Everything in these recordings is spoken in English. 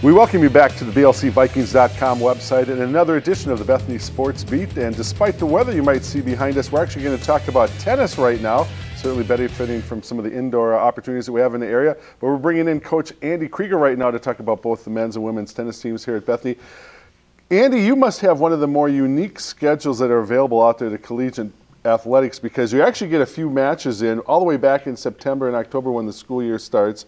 We welcome you back to the BLCVikings.com website and another edition of the Bethany Sports Beat. And despite the weather you might see behind us, we're actually going to talk about tennis right now. Certainly benefiting from some of the indoor opportunities that we have in the area. But we're bringing in Coach Andy Krueger right now to talk about both the men's and women's tennis teams here at Bethany. Andy, you must have one of the more unique schedules that are available out there to collegiate athletics, because you actually get a few matches in all the way back in September and October when the school year starts.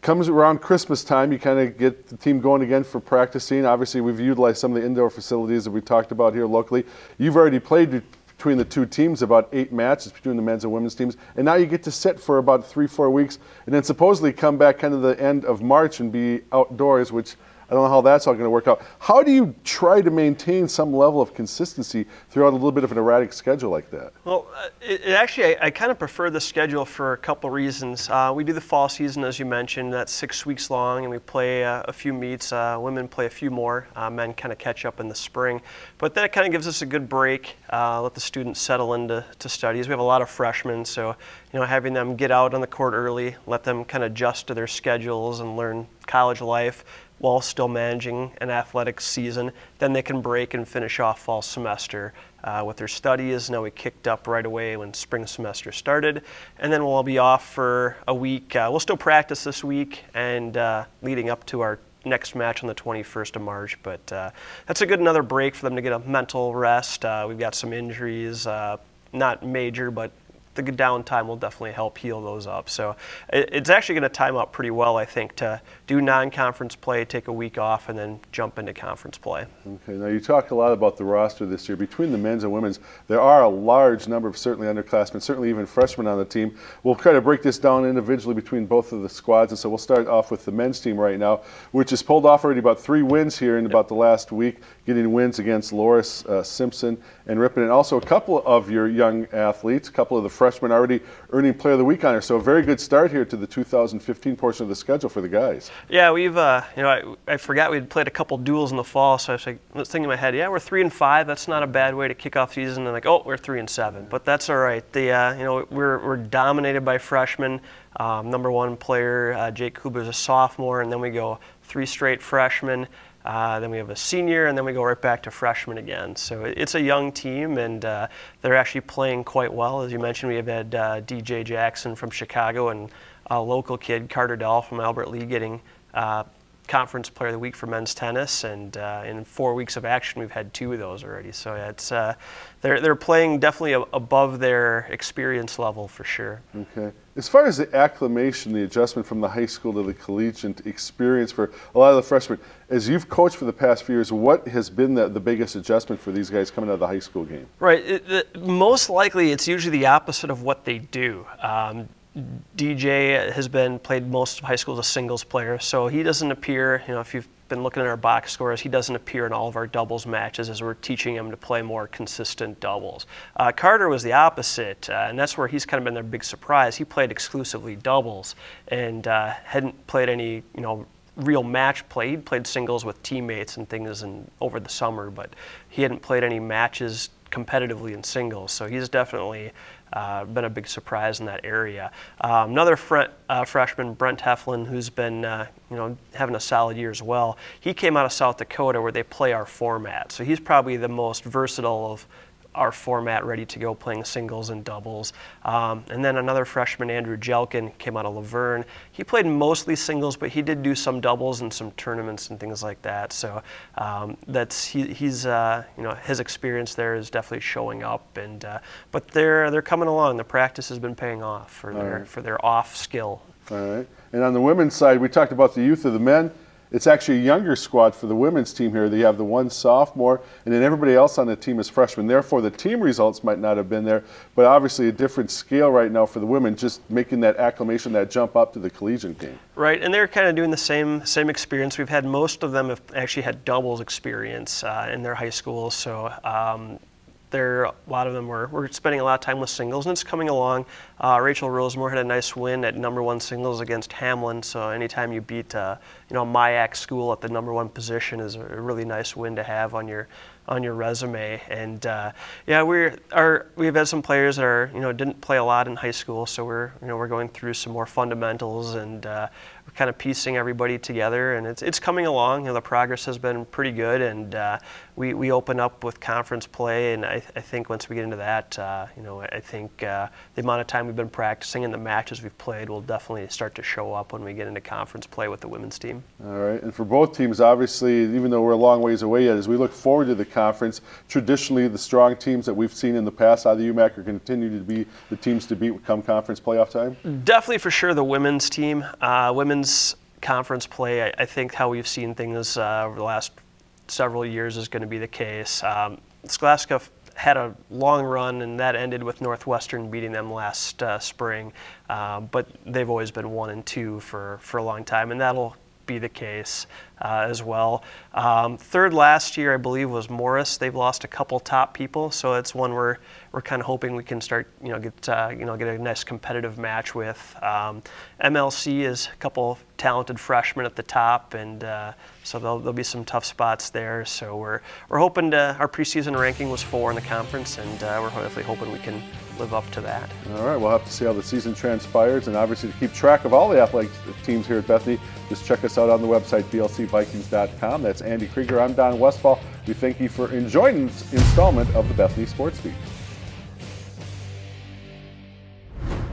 Comes around Christmas time, you kind of get the team going again for practicing. Obviously, we've utilized some of the indoor facilities that we talked about here locally. You've already played between the two teams about 8 matches between the men's and women's teams, and now you get to sit for about 3-4 weeks and then supposedly come back kind of the end of March and be outdoors, which I don't know how that's all going to work out. How do you try to maintain some level of consistency throughout a little bit of an erratic schedule like that? Well, actually, I kind of prefer the schedule for a couple reasons. We do the fall season, as you mentioned, that's 6 weeks long, and we play a few meets. Women play a few more. Men kind of catch up in the spring. But that kind of gives us a good break, let the students settle into studies. We have a lot of freshmen, so having them get out on the court early, let them kind of adjust to their schedules and learn college life while still managing an athletic season. Then they can break and finish off fall semester with their studies. Now we kicked up right away when spring semester started, and then we'll be off for a week. We'll still practice this week and leading up to our next match on the 21st of March, but that's a good another break for them to get a mental rest. We've got some injuries, not major, but the good downtime will definitely help heal those up. So it's actually going to time out pretty well, I think, to do non-conference play, take a week off, and then jump into conference play. Okay, now you talk a lot about the roster this year. Between the men's and women's, there are a large number of certainly underclassmen, certainly even freshmen on the team. We'll try to break this down individually between both of the squads, and so we'll start off with the men's team right now, which has pulled off already about 3 wins here in about the last week, getting wins against Loris, Simpson, and Ripon, and also a couple of your young athletes, a couple of the freshmen already earning Player of the Week honor. So a very good start here to the 2015 portion of the schedule for the guys. Yeah, we've I forgot we'd played a couple duels in the fall, so I was thinking in my head, yeah, we're 3-5. That's not a bad way to kick off the season. And like, oh, we're 3-7, but that's all right. We're dominated by freshmen. Number 1 player, Jake Krueger, is a sophomore, and then we go 3 straight freshmen. Then we have a senior, and then we go right back to freshmen again. So it's a young team, and they're actually playing quite well. As you mentioned, we have had DJ Jackson from Chicago and a local kid, Carter Dell from Albert Lee, getting Conference Player of the Week for men's tennis, and in 4 weeks of action, we've had 2 of those already. So it's they're playing definitely above their experience level for sure. Okay. As far as the acclimation, the adjustment from the high school to the collegiate experience for a lot of the freshmen, as you've coached for the past few years, what has been the biggest adjustment for these guys coming out of the high school game? Right. Most likely, it's usually the opposite of what they do. DJ has played most of high school as a singles player, so he doesn't appear, if you've been looking at our box scores, he doesn't appear in all of our doubles matches as we're teaching him to play more consistent doubles. Carter was the opposite, and that's where he's kind of been their big surprise. He played exclusively doubles and hadn't played any, real match play. He'd played singles with teammates and things over the summer, but he hadn't played any matches competitively in singles, so he's definitely been a big surprise in that area. Another freshman, Brent Heflin, who's been having a solid year as well. He came out of South Dakota where they play our format, so he's probably the most versatile of our format, ready to go playing singles and doubles. And then another freshman, Andrew Jelkin, came out of Laverne. He played mostly singles, but he did do some doubles and some tournaments and things like that. So his experience there is definitely showing up. And but they're coming along. The practice has been paying off for their off skill. All right. And on the women's side, we talked about the youth of the men. It's actually a younger squad for the women's team here. They have the 1 sophomore, and then everybody else on the team is freshmen. Therefore, the team results might not have been there, but obviously a different scale right now for the women, just making that acclimation, that jump up to the collegiate game. Right, and they're kind of doing the same experience. We've had most of them have actually had doubles experience in their high schools, so a lot of them were spending a lot of time with singles, and it's coming along. Rachel Rosemore had a nice win at #1 singles against Hamlin, so anytime you beat a MIAC school at the #1 position is a really nice win to have on your resume. And yeah, we've had some players that didn't play a lot in high school, so we're going through some more fundamentals and we're kind of piecing everybody together, and it's coming along. You know, the progress has been pretty good, and we open up with conference play, and I think once we get into that, you know, I think the amount of time we've been practicing and the matches we've played will definitely start to show up when we get into conference play with the women's team. All right, and for both teams, obviously, even though we're a long ways away yet, as we look forward to the conference, traditionally the strong teams that we've seen in the past out of the UMAC are continue to be the teams to beat come conference playoff time? Definitely for sure the women's team. Women's conference play, I think how we've seen things over the last several years is going to be the case. Scholastica had a long run, and that ended with Northwestern beating them last spring, but they've always been 1 and 2 for a long time, and that'll be the case as well. Third last year, I believe, was Morris. They've lost a couple top people, so it's one we're kind of hoping we can start, get a nice competitive match with. MLC is a couple talented freshmen at the top, and so there'll be some tough spots there. So we're hoping our preseason ranking was 4 in the conference, and we're hopefully hoping we can live up to that. All right, we'll have to see how the season transpires, and obviously to keep track of all the athletic teams here at Bethany, just check us out on the website, blcvikings.com. That's Andy Krueger. I'm Don Westphal. We thank you for enjoying this installment of the Bethany Sports Beat.